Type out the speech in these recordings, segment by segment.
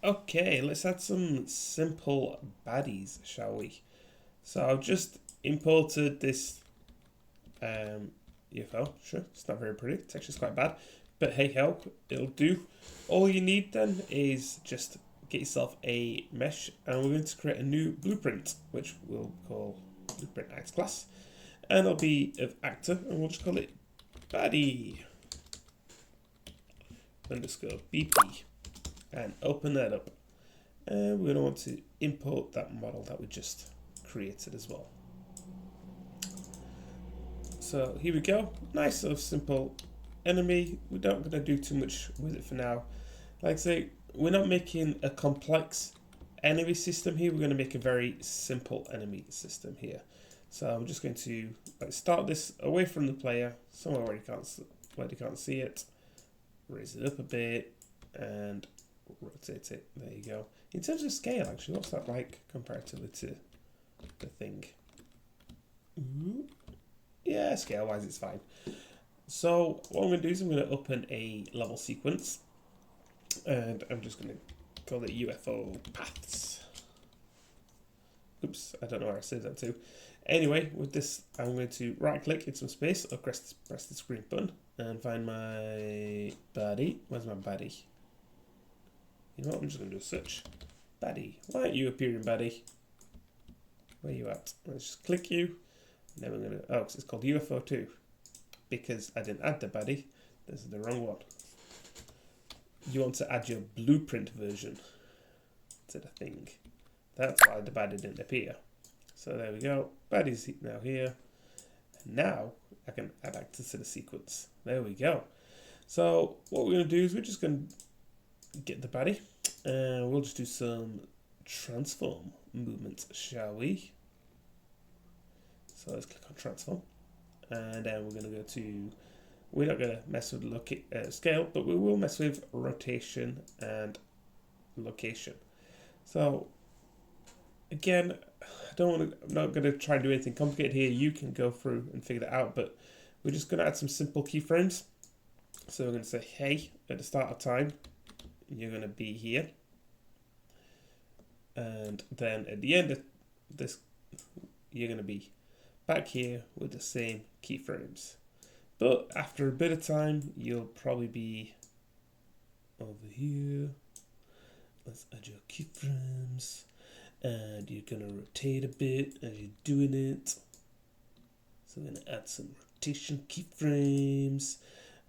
Okay, let's add some simple baddies, shall we? So I've just imported this UFO. Sure, it's not very pretty. Texture's quite bad, but hey ho, it'll do. All you need then is just get yourself a mesh, and we're going to create a new blueprint, which we'll call blueprint act class, and it'll be of actor, and we'll just call it baddie underscore BP, and open that up. And we're going to want to import that model that we just created as well. So here we go. Nice sort of simple enemy. We're not going to do too much with it for now. Like I say, we're not making a complex enemy system here. We're going to make a very simple enemy system here. So I'm just going to start this away from the player, somewhere where you can't see it. Raise it up a bit and rotate it. There you go. In terms of scale, actually, what's that like comparatively to the thing? Ooh. Yeah, scale-wise, it's fine. So what I'm going to do is I'm going to open a level sequence, and I'm just going to call it UFO paths. Oops, I don't know where I saved that to. Anyway, with this, I'm going to right-click, hit some space, or press the screen button, and find my baddie. Where's my baddie? You know what, I'm just going to do a search. Baddie. Why aren't you appearing, baddie? Where are you at? Let's just click you. And then we're going to... Oh, because it's called UFO 2. Because I didn't add the baddie. This is the wrong one. You want to add your blueprint version to the thing. That's why the baddie didn't appear. So there we go. Baddie's now here. And now I can add actors to the sequence. There we go. So what we're going to do is we're just going to get the baddie. And we'll just do some transform movements, shall we? So let's click on transform. And then we're going to go to... We're not going to mess with scale, but we will mess with rotation and location. So again, I'm not going to try and do anything complicated here. You can go through and figure that out, but we're just going to add some simple keyframes. So we're going to say, hey, at the start of time, you're going to be here. And then at the end of this, you're going to be back here with the same keyframes. But after a bit of time, you'll probably be over here. Let's add your keyframes. And you're going to rotate a bit as you're doing it. So we're going to add some rotation keyframes.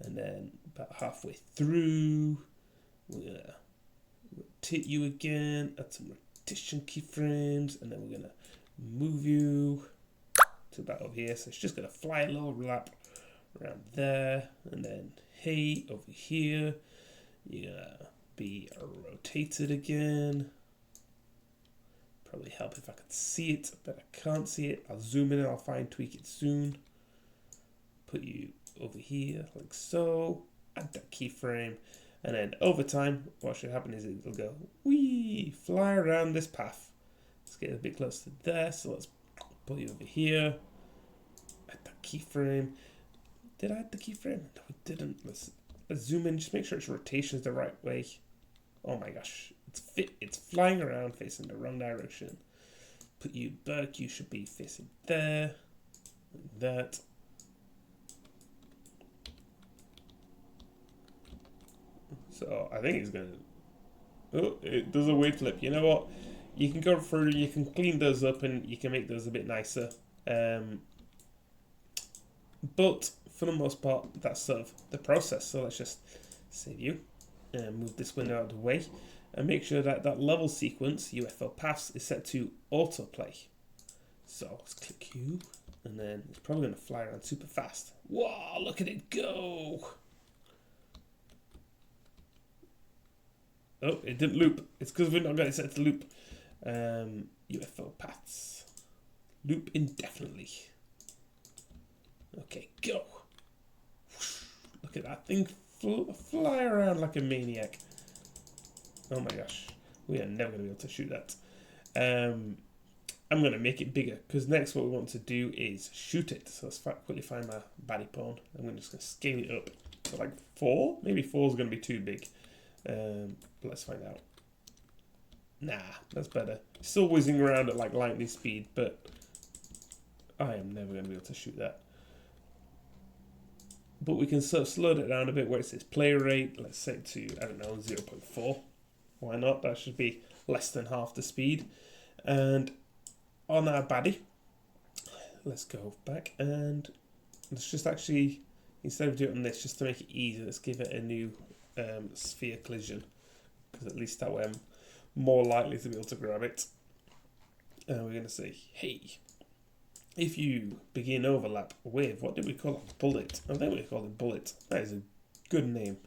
And then about halfway through, we're going to rotate you again, add some rotation keyframes. And then we're going to move you to about over here. So it's just going to fly a little lap around there, and then hey, over here, you're gonna be rotated again. Probably help if I could see it, but I can't see it. I'll zoom in and I'll fine tweak it soon. Put you over here like so, add that keyframe, and then over time, what should happen is it'll go wee, fly around this path. Let's get a bit close to there, so let's put you over here, add that keyframe. Did I add the keyframe? No, we didn't. Let's zoom in. Just make sure its rotation is the right way. Oh my gosh. It's flying around facing the wrong direction. Put you back. You should be facing there. Like that. So I think it's going to... Oh, it does a weird flip. You know what? You can go through. You can clean those up and you can make those a bit nicer. But for the most part, that's sort of the process. So let's just save you and move this window out of the way and make sure that that level sequence, UFO paths, is set to autoplay. So let's click you, and then it's probably going to fly around super fast. Wow, look at it go! Oh, it didn't loop. It's because we've not got it set to loop. UFO paths. Loop indefinitely. Okay, go. Look at that thing fly around like a maniac. Oh my gosh. We are never going to be able to shoot that. I'm going to make it bigger because next what we want to do is shoot it. So let's quickly find my baddie pawn. I'm just going to scale it up to like 4. Maybe 4 is going to be too big. But let's find out. Nah, that's better. Still whizzing around at like lightning speed, but I am never going to be able to shoot that. But we can sort of slow it down a bit where it says play rate. Let's set it to, I don't know, 0.4. Why not? That should be less than half the speed. And on our baddie, let's go back and let's just actually, instead of doing it on this, just to make it easy, let's give it a new sphere collision. Because at least that way I'm more likely to be able to grab it. And we're going to say, hey, if you begin overlap with, what did we call it? Bullet. I think we called it bullet. That is a good name.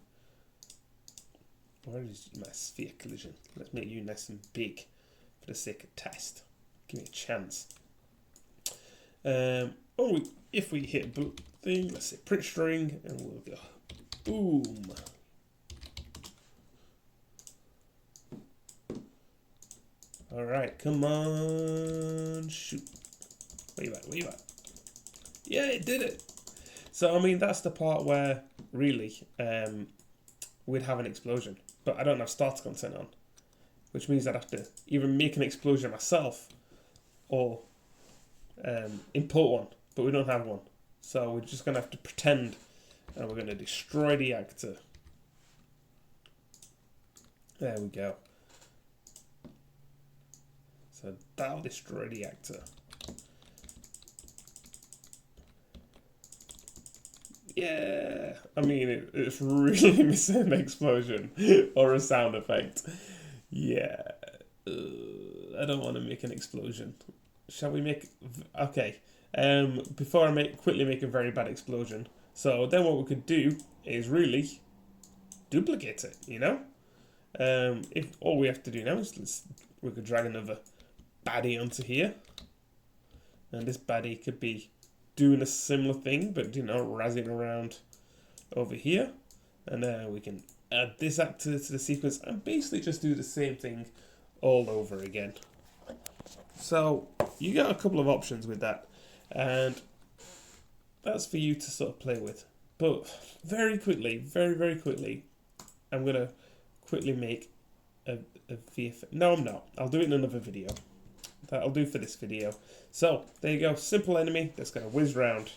Where is my sphere collision? Let's make you nice and big for the sake of test. Give me a chance. If we hit a thing, let's say print string, and we'll go boom. All right, come on, shoot. Where you at? Where you at? Yeah, it did it. So, I mean, that's the part where, really, we'd have an explosion. But I don't have starter content on. Which means I'd have to either make an explosion myself or import one. But we don't have one. So we're just going to have to pretend and we're going to destroy the actor. There we go. So that'll destroy the actor. Yeah, I mean, it's really missing an explosion or a sound effect. Yeah, I don't want to make an explosion. Shall we make... Okay, before I quickly make a very bad explosion. So then what we could do is really duplicate it, you know? If all we have to do now is we could drag another baddie onto here. And this baddie could be doing a similar thing, but, you know, razzing around over here. And then we can add this actor to the sequence and basically just do the same thing all over again. So you got a couple of options with that, and that's for you to sort of play with. But very quickly, very quickly, I'm going to quickly make a VFX. No, I'm not. I'll do it in another video. That'll do for this video. So there you go, simple enemy that's going to whiz round.